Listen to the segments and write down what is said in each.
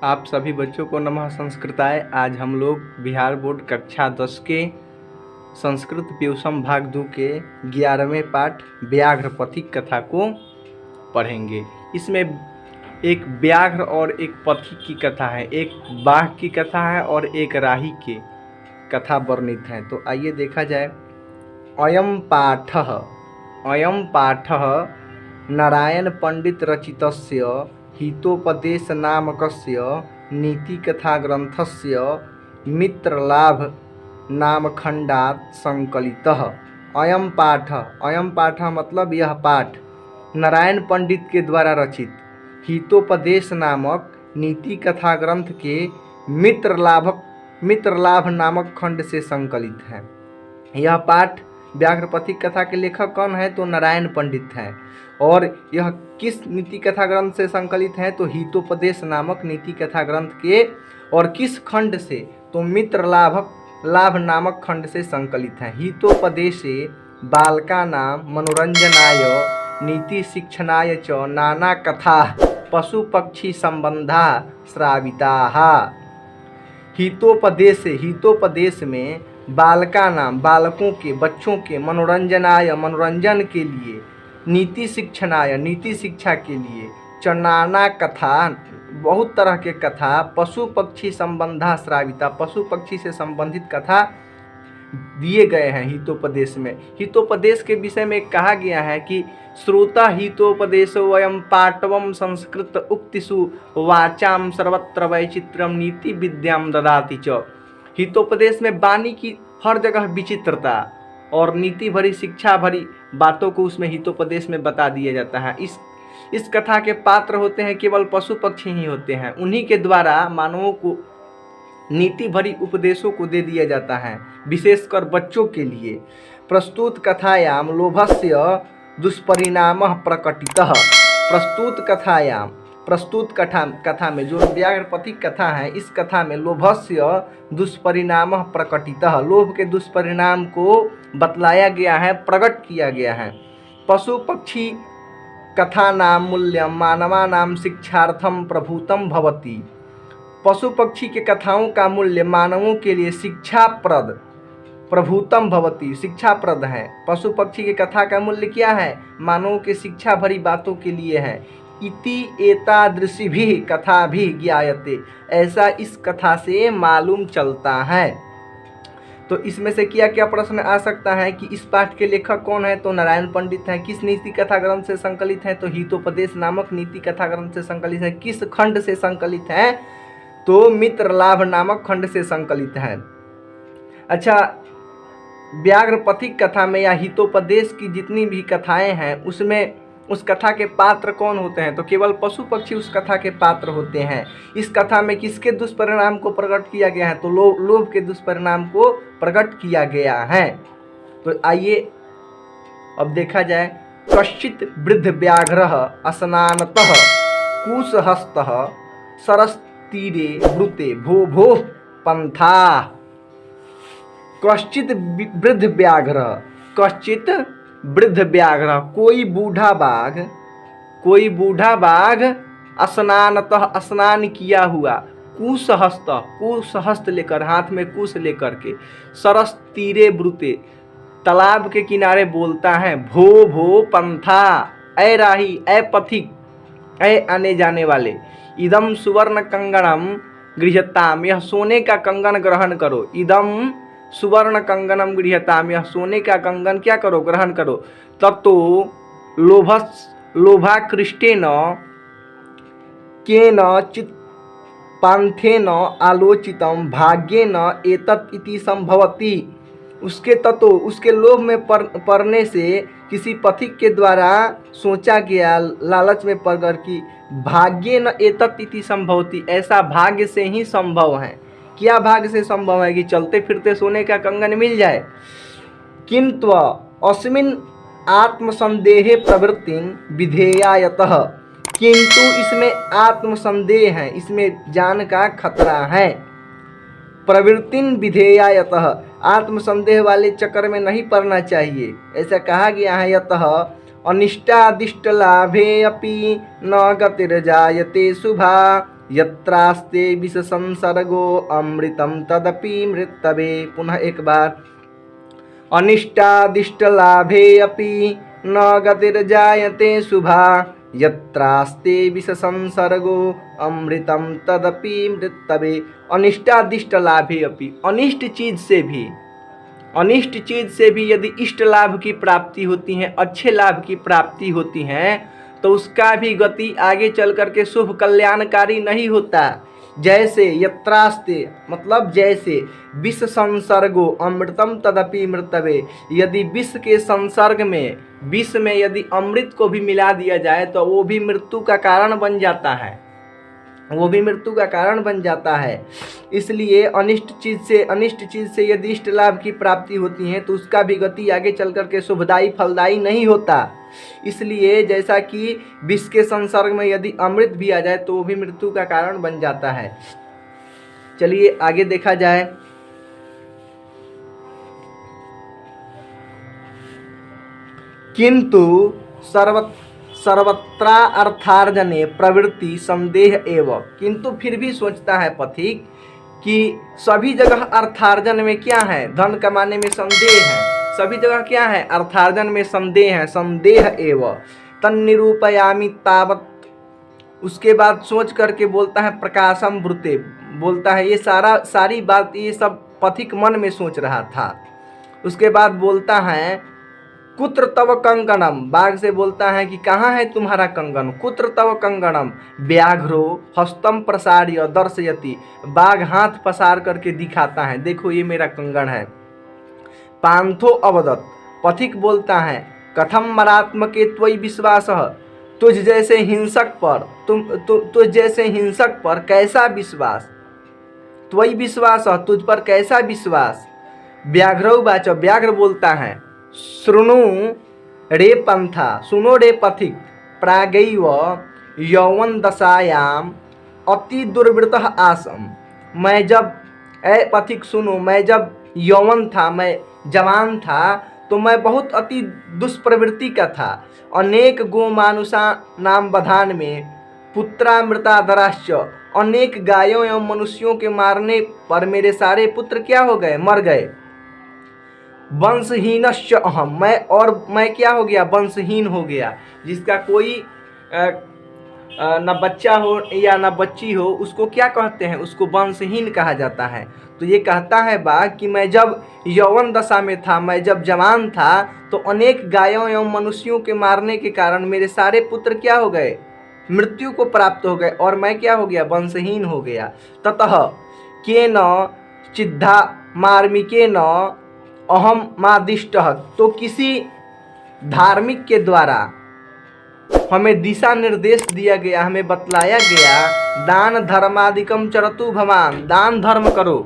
आप सभी बच्चों को नमः संस्कृताय। आज हम लोग बिहार बोर्ड कक्षा 10 के संस्कृत प्यूषम भाग 2 के 11वें पाठ व्याघ्र पथिक कथा को पढ़ेंगे। इसमें एक व्याघ्र और एक पथिक की कथा है, एक बाघ की कथा है और एक राही की कथा वर्णित है। तो आइए देखा जाए। अयम पाठः नारायण पंडित रचितस्य हितोपदेश नामकस्य नीतिकथा ग्रंथस्य मित्रलाभ नामखंडात् संकलितः। अयम पाठ मतलब यह पाठ नारायण पंडित के द्वारा रचित हितोपदेश नामक नीति कथा ग्रंथ के मित्रलाभ नामक खंड से संकलित है। यह पाठ व्याघ्र पथिक कथा के लेखक कौन है? तो नारायण पंडित हैं। और यह किस नीति कथा ग्रंथ से संकलित है? तो हितोपदेश नामक नीति कथा ग्रंथ के। और किस खंड से? तो मित्र लाभ नामक खंड से संकलित है। हितोपदेशे बालकानां मनोरंजनाय नीति शिक्षणाय च नाना कथा पशु पक्षी संबंधा श्राविताः। हितोपदेश में बालकों के बच्चों के मनोरंजन के लिए नीति शिक्षा के लिए नाना कथा बहुत तरह के कथा पशु पक्षी संबंधा श्राविता पशु पक्षी से संबंधित कथा दिए गए हैं हितोपदेश में। हितोपदेश के विषय में कहा गया है कि श्रोता हितोपदेशो वयम पाटवम संस्कृत उक्तिषु वाचाम सर्वत्र वैचित्रम नीति विद्याम ददाति च। हितोपदेश में वाणी की हर जगह विचित्रता और नीति भरी शिक्षा भरी बातों को उसमें हितोपदेश में बता दिया जाता है। इस कथा के पात्र होते हैं केवल पशु पक्षी ही होते हैं। उन्हीं के द्वारा मानवों को नीति भरी उपदेशों को दे दिया जाता है, विशेषकर बच्चों के लिए। प्रस्तुत कथायाम लोभस्य दुष्परिणामः प्रकटितः। प्रस्तुत कथा में जो व्याघ्र पथिक कथा है, इस कथा में लोभस्य दुष्परिणामः प्रकटितः लोभ के दुष्परिणाम को बतलाया गया है, प्रकट किया गया है। पशु पक्षी कथा नाम मूल्यम मानवानाम शिक्षार्थम प्रभूतम भवति। पशु पक्षी के कथाओं का मूल्य मानवों के लिए शिक्षाप्रद प्रभूतम भवति शिक्षाप्रद है। पशु पक्षी के कथा का मूल्य क्या है? मानवों के शिक्षा भरी बातों के लिए है। इति एतादृशिभिः कथाभिः ज्ञायते, ऐसा इस कथा से मालूम चलता है। तो इसमें से क्या क्या प्रश्न आ सकता है कि इस पाठ के लेखक कौन है? तो नारायण पंडित हैं। किस नीति कथा ग्रंथ से संकलित है? तो हितोपदेश नामक नीति कथा ग्रंथ से संकलित है। किस खंड से संकलित है? तो मित्रलाभ नामक खंड से संकलित है। अच्छा, व्याघ्र पथिक कथा में या हितोपदेश की जितनी भी कथाएं हैं उसमें उस कथा के पात्र कौन होते हैं? तो केवल पशु पक्षी उस कथा के पात्र होते हैं। इस कथा में किसके दुष्परिणाम को प्रकट किया गया है? तो लोभ के दुष्परिणाम को प्रकट किया गया है। तो आइए अब देखा जाए। कश्चित् वृद्ध व्याघ्रः अस्नानतः कुशहस्तः सरस्तीरे ब्रूते भो भो पंथा। कश्चित् वृद्ध व्याघ्र कोई बूढ़ा बाघ अस्नानतः स्नान किया हुआ कुशहस्त लेकर हाथ में कुश लेकर के सरस तीरे ब्रूते तालाब के किनारे बोलता है भो भो पंथा, ऐ राही, ऐ पथिक, ऐ आने जाने वाले। इदम सुवर्ण कंगणम गृह्यताम, यह सोने का कंगन ग्रहण करो। इदम सुवर्ण कंगनम गृह्यताम, यह सोने का कंगन क्या करो? ग्रहण करो। तत्तो लोभाकृष्टेन केनचित् पांथेन आलोचितम भाग्येन एतत् इति संभवति। उसके लोभ में पड़ने से किसी पथिक के द्वारा सोचा गया, लालच में पड़कर कि भाग्येन एतत् इति संभवति, ऐसा भाग्य से ही संभव है। क्या भाग्य से संभव है? कि चलते फिरते सोने का कंगन मिल जाए। किंतु अस्मिन् आत्मसंदेहे प्रवृत्तिं विधेयायतः, किंतु इसमें आत्मसंदेह है, इसमें जान का खतरा है। प्रवृत्तिं विधेयायतः, आत्मसंदेह वाले चक्कर में नहीं पड़ना चाहिए, ऐसा कहा गया है। यतः अनिष्टादिष्ट लाभे अपि न गतिर्जायते शुभा यत्रास्ते विष संसर्गो अमृतम तदपि मृतवे। पुनः एक बार, अनिष्टादिष्ट लाभे अपि न गतिर्जायते शुभा, यत्रास्ते विष संसर्गो अमृतम तदपि मृतवे। अनिष्टादिष्ट लाभे अपि, अनिष्ट चीज से भी यदि इष्ट लाभ की प्राप्ति होती है, अच्छे लाभ की प्राप्ति होती है, तो उसका भी गति आगे चल करके शुभ कल्याणकारी नहीं होता। जैसे यत्रास्ते मतलब जैसे, विष संसर्गो अमृतम तदपि मृतवे, यदि विष के संसर्ग में, विष में यदि अमृत को भी मिला दिया जाए तो वो भी मृत्यु का कारण बन जाता है, वो भी मृत्यु का कारण बन जाता है। इसलिए अनिष्ट चीज से यदि इष्ट लाभ की प्राप्ति होती है तो उसका भी गति आगे चल करके शुभदायी फलदायी नहीं होता। इसलिए जैसा कि विष के संसर्ग में यदि अमृत भी आ जाए तो वो भी मृत्यु का कारण बन जाता है। चलिए आगे देखा जाए। किंतु सर्वत्रा अर्थार्जने प्रवृत्ति संदेह एवं, किंतु फिर भी सोचता है पथिक कि सभी जगह अर्थार्जन में क्या है, धन कमाने में संदेह है, सभी जगह क्या है, अर्थार्जन में संदेह है, संदेह एवं तन्निरूपयामि तावत। उसके बाद सोच करके बोलता है प्रकाशम ब्रुते, बोलता है ये सारी बात ये सब पथिक मन में सोच रहा था। उसके बाद बोलता है कुत्र तव कंगनम, बाघ से बोलता है कि कहाँ है तुम्हारा कंगन, कुत्र तव कंगनम, व्याघ्रो हस्तम प्रसार्य दर्शयति, बाघ हाथ पसार करके दिखाता है, देखो ये मेरा कंगन है। पांथो अवदत, पथिक बोलता है कथम मरात्मके त्वयि विश्वासः, तुझ जैसे हिंसक पर कैसा विश्वास, त्वयि विश्वासः तुझ पर कैसा विश्वास। व्याघ्रौ वाच, व्याघ्र बोलता है शृणु रे पंथा, सुनो रे पथिक, प्रागैव यौवन दशायाम अति दुर्वृतः आसम, मैं जब, ए पथिक सुनो, मैं जब यौवन था, मैं जवान था तो मैं बहुत अति दुष्प्रवृत्ति का था। अनेक गोमानुषा नाम बधान में पुत्रामृताधराश्च, अनेक गायों एवं मनुष्यों के मारने पर मेरे सारे पुत्र क्या हो गए, मर गए। वंशहीनश्च अहम, मैं क्या हो गया, वंशहीन हो गया। जिसका कोई न बच्चा हो या न बच्ची हो उसको क्या कहते हैं, उसको वंशहीन कहा जाता है। तो ये कहता है बाघ कि मैं जब यौवन दशा में था, मैं जब जवान था तो अनेक गायों एवं मनुष्यों के मारने के कारण मेरे सारे पुत्र क्या हो गए, मृत्यु को प्राप्त हो गए और मैं क्या हो गया, वंशहीन हो गया। ततः केन चिद्धा मार्मिकेन अहम मादिष्टः, तो किसी धार्मिक के द्वारा हमें दिशा निर्देश दिया गया, हमें बतलाया गया, दान धर्मादिकम चरतु भवान, दान धर्म करो,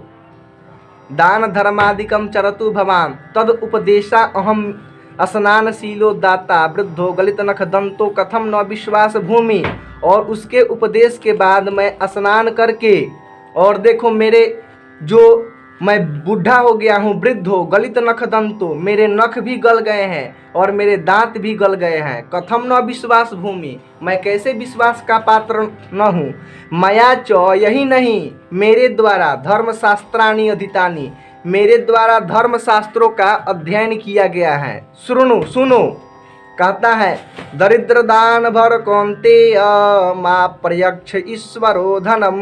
दान धर्मादिकम चरतु भवान, तद उपदेशा अहम स्नानशीलो दाता वृद्धो गलित नख दंतो कथम न विश्वास भूमि। और उसके उपदेश के बाद मैं स्नान करके, और देखो मेरे जो मैं बूढ़ा हो गया हूँ, वृद्ध हो, गलित नख दंतो, मेरे नख भी गल गए हैं और मेरे दांत भी गल गए हैं। कथम न विश्वास भूमि, मैं कैसे विश्वास का पात्र न हूँ। मया च, यही नहीं, मेरे द्वारा धर्मशास्त्राणि अधीतानि, मेरे द्वारा धर्म शास्त्रों का अध्ययन किया गया है। सुनो, कहता है दरिद्र दान भर कौन्तेय मा प्रयक्ष ईश्वरो धनम,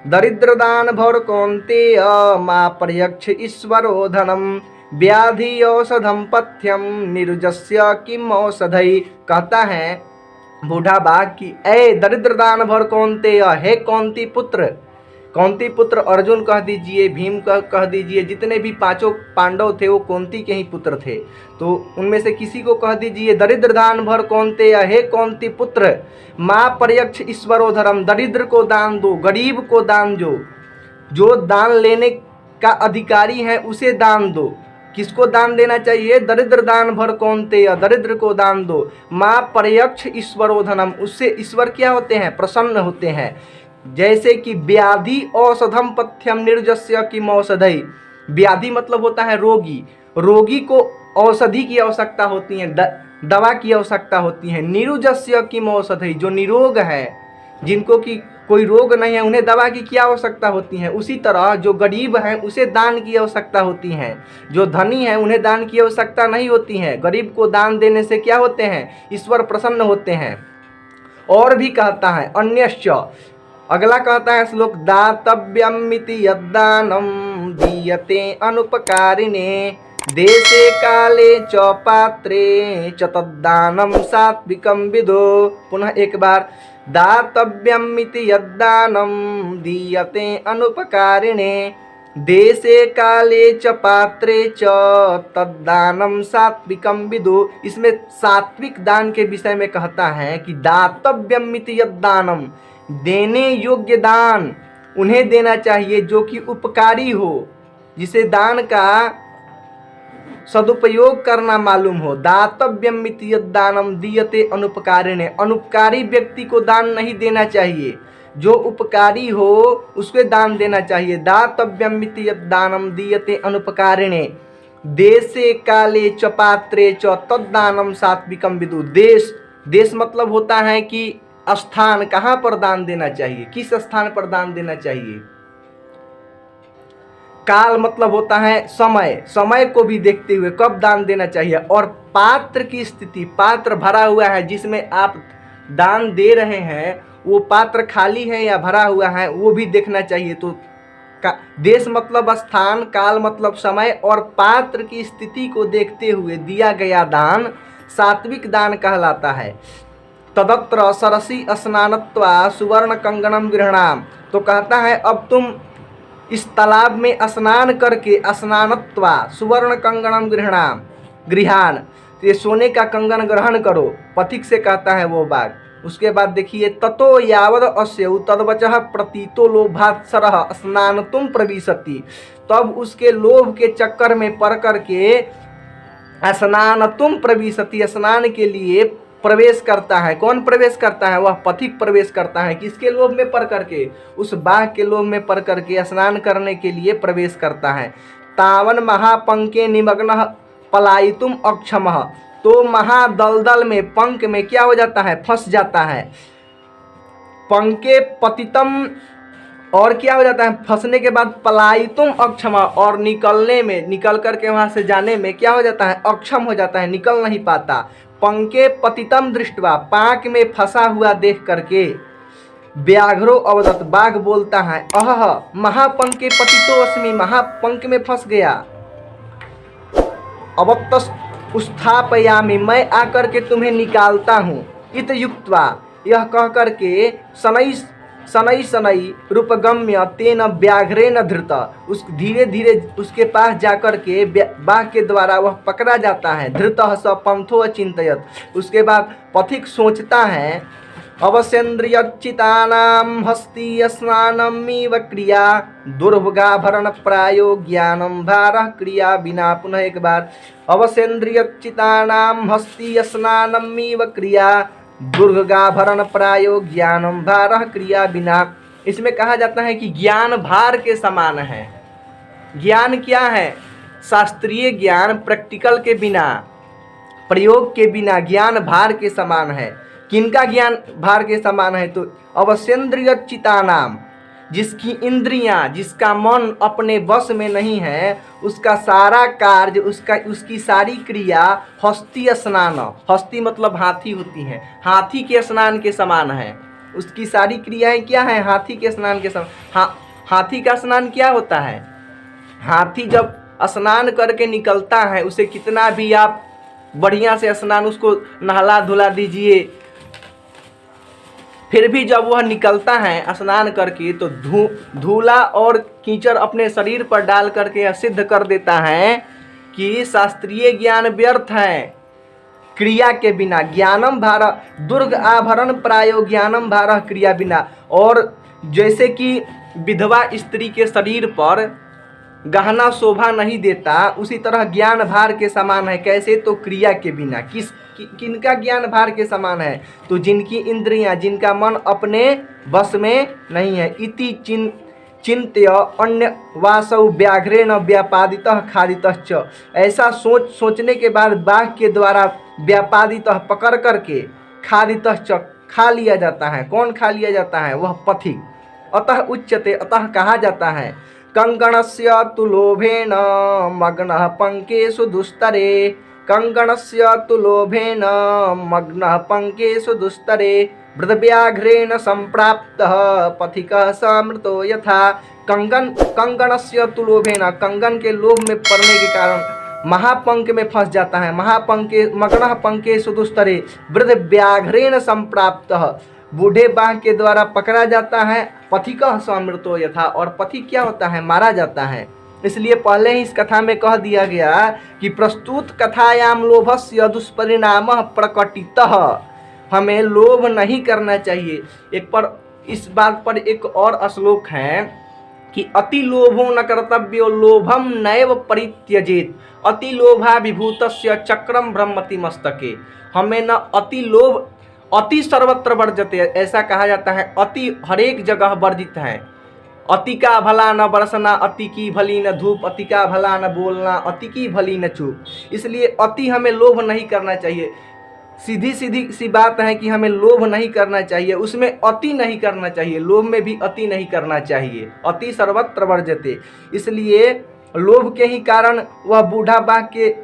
दरिद्र दान भर कौन्तेय मा प्रयक्ष ईश्वरो धनम, व्याधि औषधम पथ्यम निरुजस्य किम औषधि। कहता है बूढ़ा बाघ की, ए दरिद्र दान भर कौन्तेय, हे कौंती पुत्र अर्जुन कह दीजिए, भीम कह दीजिए, जितने भी पांचों पांडव थे वो कौंती के ही पुत्र थे, तो उनमें से किसी को कह दीजिए दरिद्र दान भर कौन्तेय, हे कौंती पुत्र, माँ प्रयक्ष ईश्वरो धर्म, दरिद्र को दान दो, गरीब को दान दो, जो दान लेने का अधिकारी है उसे दान दो। किसको दान देना चाहिए, दरिद्र दान भर कौन्तेय, दरिद्र को दान दो, माँ प्रयक्ष ईश्वरो धनम, उससे ईश्वर क्या होते हैं, प्रसन्न होते हैं। जैसे कि व्याधि औषधम पथ्यम निर्जस्य किम औषधि, व्याधि मतलब होता है रोगी, रोगी को औषधि की आवश्यकता होती है, दवा की आवश्यकता होती है। निरुजस्य किम औषधि, जो निरोग है, जिनको कि कोई रोग नहीं है, उन्हें दवा की क्या आवश्यकता होती है। उसी तरह जो गरीब हैं उसे दान की आवश्यकता होती है, जो धनी है उन्हें दान की आवश्यकता नहीं होती है। गरीब को दान देने से क्या होते हैं, ईश्वर प्रसन्न होते हैं। और भी कहता है अन्यश्च, अगला कहता है श्लोक, दातव्यमिति यद्दानम दीयते अनुपकारिणे देशे काले च पात्रे च तद्दानम सात्विकम विदो। पुनः एक बार, दातव्यमिति यद्दानम दीयते अनुपकारिणे देशे काले च पात्रे च तद्दानम सात्विकम विदो। इसमें सात्विक दान के विषय में कहता है कि दातव्यमिति यद्दानम, देने योग्य दान उन्हें देना चाहिए जो कि उपकारी हो, जिसे दान का सदुपयोग करना मालूम हो। दातव्यमिति यद्दानम दीयते अनुपकारिणे, अनुपकारी व्यक्ति को दान नहीं देना चाहिए, जो उपकारी हो उसके दान देना चाहिए। दातव्यमिति यद्दानम दीयते अनुपकारिणे देशे काले च पात्रे च तद्दानम सात्विकम विदु। देश मतलब होता है कि स्थान, कहाँ पर दान देना चाहिए, किस स्थान पर दान देना चाहिए। काल मतलब होता है समय, समय को भी देखते हुए कब दान देना चाहिए। और पात्र की स्थिति, पात्र भरा हुआ है जिसमें आप दान दे रहे हैं, वो पात्र खाली है या भरा हुआ है वो भी देखना चाहिए। तो देश मतलब स्थान, काल मतलब समय, और पात्र की स्थिति को देखते हुए दिया गया दान सात्विक दान कहलाता है। तदत्र सरसी स्नानत्वा सुवर्ण कंगणम गृहणाम। तो कहता है अब तुम इस तालाब में स्नान करके, स्नानत्वा सुवर्ण कंगणम गृहान, ये सोने का कंगन ग्रहण करो, पथिक से कहता है वो बात। उसके बाद देखिए, ततो यावद अस्यौ तद्वचः प्रतीतो लोभात्सरः स्नानतुम प्रविशति। तब उसके लोभ के चक्कर में पड़ करके स्नानतुम प्रविशति, स्नान के लिए प्रवेश करता है। कौन प्रवेश करता है, वह पथिक प्रवेश करता है। किसके लोभ में पड़ करके, उस बाघ के लोभ में पड़ करके स्नान करने के लिए प्रवेश करता है। तावन महापंके निमग्न पलायितुम अक्षमः। तो महादलदल में, पंख में क्या हो जाता है, फंस जाता है। पंके पतितम, और क्या हो जाता है, फंसने के बाद पलायितुम अक्षमा, और निकलने में, निकल करके वहां से जाने में क्या हो जाता है, अक्षम हो जाता है, निकल नहीं पाता। पंके पतितम दृष्टवा, पाक में फंसा हुआ देख करके व्याघ्रो अवदत, बाघ बोलता है, अह महापंके पतितो अस्मि, महापंक में फंस गया। अवत्तस उत्थापयामि, मैं आकर के तुम्हें निकालता हूँ। इत युक्त्वा, यह कह करके शनै शनै रूपगम्य तेन व्याघ्रेण धृत, उस धीरे धीरे उसके पास जाकर के बाघ के द्वारा वह पकड़ा जाता है। धृतः स पंथो अचिंतयत, उसके बाद पथिक सोचता है, अवसेन्द्रियच्चितानां हस्ति स्नानमिव क्रिया दुर्भगाभरण प्रायो ज्ञानम भारः क्रिया बिना। पुनः एक बार, अवसेन्द्रियच्चितानां हस्ति स्नानमिव क्रिया दुर्गाभरण प्रायो ज्ञानम भारः क्रिया बिना। इसमें कहा जाता है कि ज्ञान भार के समान है। ज्ञान क्या है, शास्त्रीय ज्ञान प्रैक्टिकल के बिना, प्रयोग के बिना ज्ञान भार के समान है। किनका ज्ञान भार के समान है, तो अवसेन्द्रियच्चितानाम, जिसकी इंद्रियां, जिसका मन अपने वश में नहीं है, उसका सारा कार्य, उसकी सारी क्रिया हस्ती स्नान, हस्ती मतलब हाथी होती है, हाथी के स्नान के समान है। उसकी सारी क्रियाएं क्या है, हाथी के स्नान के समान। हाथी का स्नान क्या होता है, हाथी जब स्नान करके निकलता है, उसे कितना भी आप बढ़िया से स्नान, उसको नहला धुला दीजिए, फिर भी जब वह निकलता है स्नान करके तो धूला और कीचड़ अपने शरीर पर डाल करके सिद्ध कर देता है कि शास्त्रीय ज्ञान व्यर्थ है क्रिया के बिना। ज्ञानम भार दुर्ग आभरण प्रायो ज्ञानम भार क्रिया बिना। और जैसे कि विधवा स्त्री के शरीर पर गहना शोभा नहीं देता, उसी तरह ज्ञान भार के समान है। कैसे, तो क्रिया के बिना। किनका ज्ञान भार के समान है, तो जिनकी इंद्रियां, जिनका मन अपने वश में नहीं है। इति चिंत्य अन्य वासौ व्याघ्रेण व्यापादितः खादितश्च। ऐसा सोचने के बाद बाघ के द्वारा व्यापादितः पकड़ करके, खादितश्च खा लिया जाता है। कौन खा लिया जाता है? वह पथिक। अतः उच्यते, अतः कहा जाता है, कंगणस्य तु लोभेन मग्नः पंकेषु दुस्तरे, कंगणस्य तु लोभेन मग्नः पंकेषु दुस्तरे, वृद्धव्याघ्रेण संप्राप्तः पथिकः समृतो यथा। कंगणस्य तु लोभेन, कंगन के लोभ में पड़ने के कारण महापंक में फंस जाता है। महापंके मग्नः पंकेषु दुस्तरे, वृद्ध व्याघ्रेण संप्राप्तः, बूढ़े बाघ के द्वारा पकड़ा जाता है। पथिकः समृतो यथा, और पथिक क्या होता है? मारा जाता है। इसलिए पहले ही इस कथा में कह दिया गया कि प्रस्तुत कथायाम लोभस्य दुष्परिणामः प्रकटितः, हमें लोभ नहीं करना चाहिए। एक पर इस बात पर एक और श्लोक है कि अति लोभो न कर्तव्यो लोभम नैव परित्यजेत, अति लोभाभिभूतस्य चक्रम ब्रह्मति मस्तके। हमें न अति लोभ, अति सर्वत्र वर्जते, ऐसा कहा जाता है। अति हरेक जगह वर्जित है। अति का भला न बरसना, अति की भली न धूप, अति का भला न बोलना, अति की भली न चूप। इसलिए अति हमें लोभ नहीं करना चाहिए। सीधी सीधी सी बात है कि हमें लोभ नहीं करना चाहिए, उसमें अति नहीं करना चाहिए, लोभ में भी अति नहीं करना चाहिए। अति सर्वत्र वर्जते। इसलिए लोभ के ही कारण वह बूढ़ा बाघ के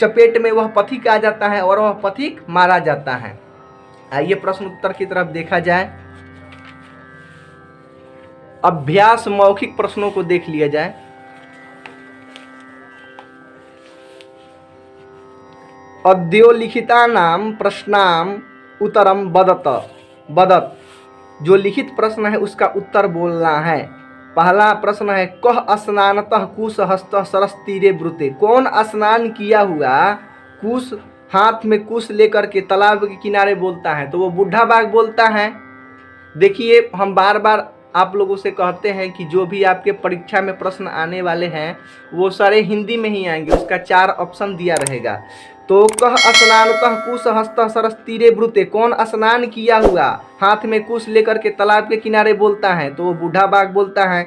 चपेट में वह पथिक आ जाता है और वह पथिक मारा जाता है। आइए प्रश्न उत्तर की तरफ देखा जाए। अभ्यास मौखिक प्रश्नों को देख लिया जाए। अद्यो लिखितानां प्रश्नाम उत्तरम बदत, जो लिखित प्रश्न है उसका उत्तर बोलना है। पहला प्रश्न है, कह स्नानतः कुश हस्तः सरस तीरे ब्रुते। कौन स्नान किया हुआ कुश, हाथ में कुश लेकर के तालाब के किनारे बोलता है? तो वो बूढ़ा बाघ बोलता है। देखिए, हम बार बार आप लोगों से कहते हैं कि जो भी आपके परीक्षा में प्रश्न आने वाले हैं वो सारे हिंदी में ही आएंगे। उसका 4 ऑप्शन दिया रहेगा। तो कह स्नानतः कुश हस्तः सरस तीरे ब्रुते, कौन स्नान किया हुआ हाथ में कुश लेकर के तालाब के किनारे बोलता है? तो वो बूढ़ा बाघ बोलता है।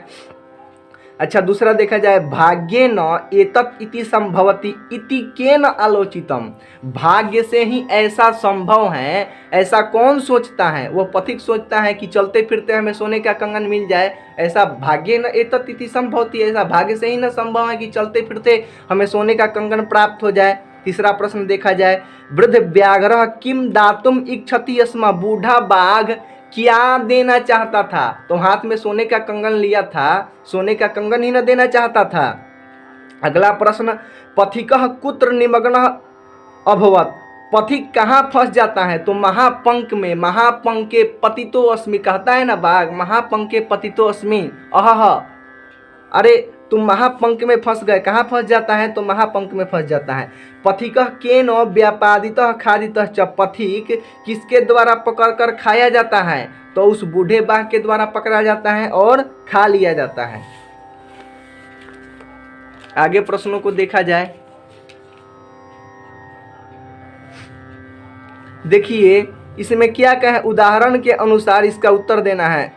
अच्छा, दूसरा देखा जाए, भाग्येन एतत् इति संभवति इति केन आलोचितम। भाग्य से ही ऐसा संभव है, ऐसा कौन सोचता है? वह पथिक सोचता है कि चलते फिरते हमें सोने का कंगन मिल जाए। ऐसा भाग्येन एतत् इति संभवति, ऐसा भाग्य से ही न संभव है कि चलते फिरते हमें सोने का कंगन प्राप्त हो जाए। तीसरा प्रश्न देखा जाए, वृद्ध व्याघ्र किम दातुम इच्छति स्म। बूढ़ा बाघ क्या देना चाहता था? तो हाथ में सोने का कंगन लिया था, सोने का कंगन ही न देना चाहता था। अगला प्रश्न, पथिकः कुत्र निमग्नः अभवत्। पथिक कहाँ फंस जाता है? तो महापंक में। महापंके पतितो अस्मि, कहता है ना बाघ, महापंके पतितो अस्मि। अहह, अरे तुम महापंक में फंस गए। कहाँ फंस जाता है? तो महापंक में फंस जाता है। पथिकः केन व्यापादितः खादितः च। पथिक किसके द्वारा पकड़कर खाया जाता है? तो उस बूढ़े बाघ के द्वारा पकड़ा जाता है और खा लिया जाता है। आगे प्रश्नों को देखा जाए। देखिए, इसमें क्या कहे, उदाहरण के अनुसार इसका उत्तर देना है।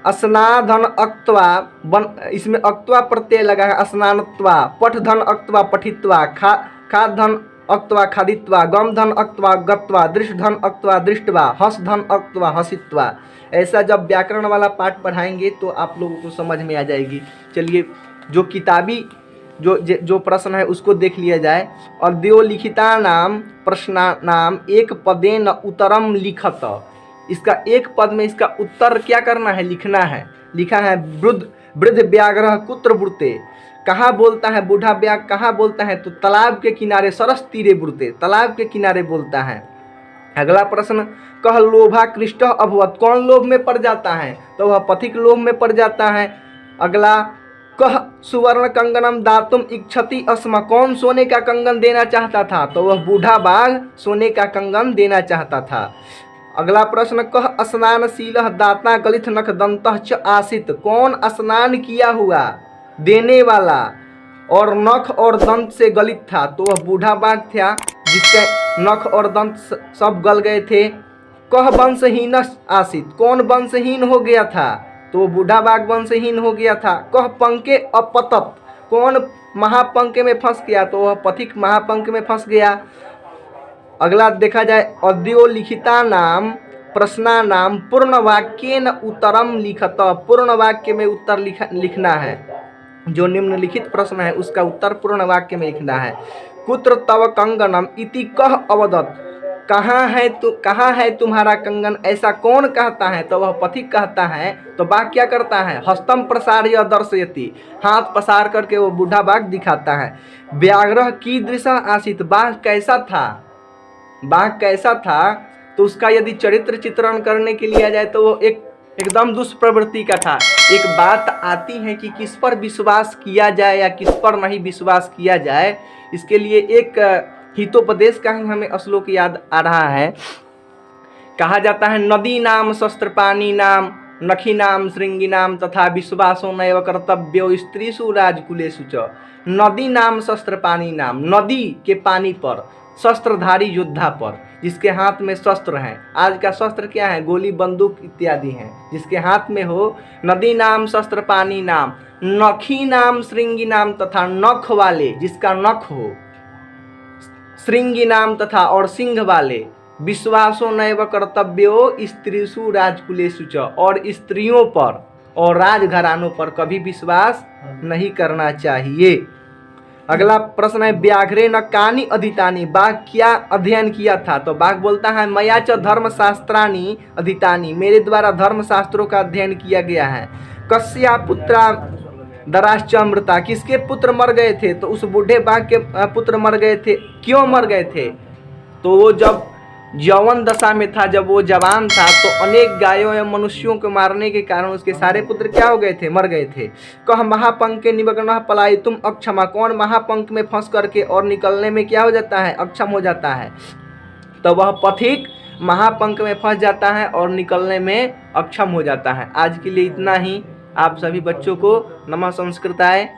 स्नाधन अक्त्वा, इसमें अक्त्वा प्रत्यय लगा है, स्नानत्वा। पठ धन अक्त्वा पठित्वा, खाद धन अक्त्वा खादित्वा, गम धन अक्त्वा गत्वा, दृष्ट धन अक्त्वा दृष्टवा, हस धन अक्त्वा हसित्वा। ऐसा जब व्याकरण वाला पाठ पढ़ाएंगे तो आप लोगों को समझ में आ जाएगी। चलिए, जो किताबी जो प्रश्न है उसको देख लिया जाए। अद्यो लिखिता नाम प्रश्ना नाम एक पदेन उत्तरम लिखत। इसका एक पद में इसका उत्तर क्या करना है? लिखना है। लिखा है, वृद्ध व्याघ्र कुत्र ब्रुते। कहाँ बोलता है बूढ़ा व्याघ्र? कहाँ बोलता है? तो तालाब के किनारे, सरस तीरे ब्रुते, तालाब के किनारे बोलता है। अगला प्रश्न, कह लोभा कृष्ट अभवत। कौन लोभ में पड़ जाता है? तो वह पथिक लोभ में पड़ जाता है। अगला, कह सुवर्ण कंगनम दातुम इच्छति अस्म। कौन सोने का कंगन देना चाहता था? तो वह बूढ़ा बाघ सोने का कंगन देना चाहता था। अगला प्रश्न, कह स्नानशीलः दाता गलित नख दंतः च आसित। कौन स्नान किया हुआ देने वाला और नख और दंत से गलित था? तो वह बूढ़ा बाघ था जिसके नख और दंत सब गल गए थे। कह वंशहीन आसित। कौन वंशहीन हो गया था? तो बूढ़ा बाघ वंशहीन हो गया था। कह पंके अपतत। कौन महापंके में फंस गया? तो वह पथिक महापंक में फंस गया। अगला देखा जाए, अद्यो लिखिता नाम प्रश्ना नाम पूर्ण वाक्येन उत्तरम लिखत। पूर्ण वाक्य में उत्तर लिखना है। जो निम्नलिखित प्रश्न है उसका उत्तर पूर्ण वाक्य में लिखना है। कुत्र तव कंगनम इति कह अवदत। कहाँ है तुम्हारा कंगन, ऐसा कौन कहता है। तो वह पथिक कहता है। तो बाघ क्या करता है, हस्तम प्रसार्य दर्शयति, हाथ पसार करके वो बूढ़ा बाघ दिखाता है। व्याघ्र कीदृश आसीत, बाघ कैसा था। बाघ कैसा था तो उसका यदि चरित्र चित्रण करने के लिए आ जाए तो वो एकदम दुष्प्रवृत्ति का था। एक बात आती है कि किस पर विश्वास किया जाए या किस पर नहीं विश्वास किया जाए, इसके लिए एक हितोपदेश का ही हमें श्लोक याद आ रहा है। कहा जाता है नदी नाम शस्त्र पानी नाम नखी नाम श्रृंगी नाम तथा विश्वासो नैव कर्तव्यो स्त्रीषु राजकुलेषु च। नदी नाम शस्त्र पानी नाम, नदी के पानी पर, शस्त्रधारी योद्धा पर, जिसके हाथ में शस्त्र हैं। आज का शस्त्र क्या है, गोली बंदूक इत्यादि हैं, जिसके हाथ में हो। नदी नाम शस्त्र पानी नाम, नखी नाम श्रृंगी नाम तथा नख वाले, जिसका नख हो, श्रृंगी नाम तथा और सिंह वाले। विश्वासो नैव कर्तव्यो स्त्रीषु राजकुलेषु च, और स्त्रियों पर और राजघरानों पर कभी विश्वास नहीं करना चाहिए। अगला प्रश्न है व्याघ्रे न कानी अधीतानी, बाघ क्या अध्ययन किया था। तो बाघ बोलता है मया च धर्मशास्त्राणी अधीतानी, मेरे द्वारा धर्मशास्त्रों का अध्ययन किया गया है। कस्या पुत्रा दराश्चमृता, किसके पुत्र मर गए थे। तो उस बूढ़े बाघ के पुत्र मर गए थे। क्यों मर गए थे, तो वो जब यौवन दशा में था, जब वो जवान था, तो अनेक गायों एवं मनुष्यों को मारने के कारण उसके सारे पुत्र क्या हो गए थे, मर गए थे। कह महापंख के निमग्न पलाई तुम अक्षमा, कौन महापंख में फंस करके और निकलने में क्या हो जाता है, अक्षम हो जाता है। तो वह पथिक महापंख में फंस जाता है और निकलने में अक्षम हो जाता है। आज के लिए इतना ही। आप सभी बच्चों को नमः संस्कृताय।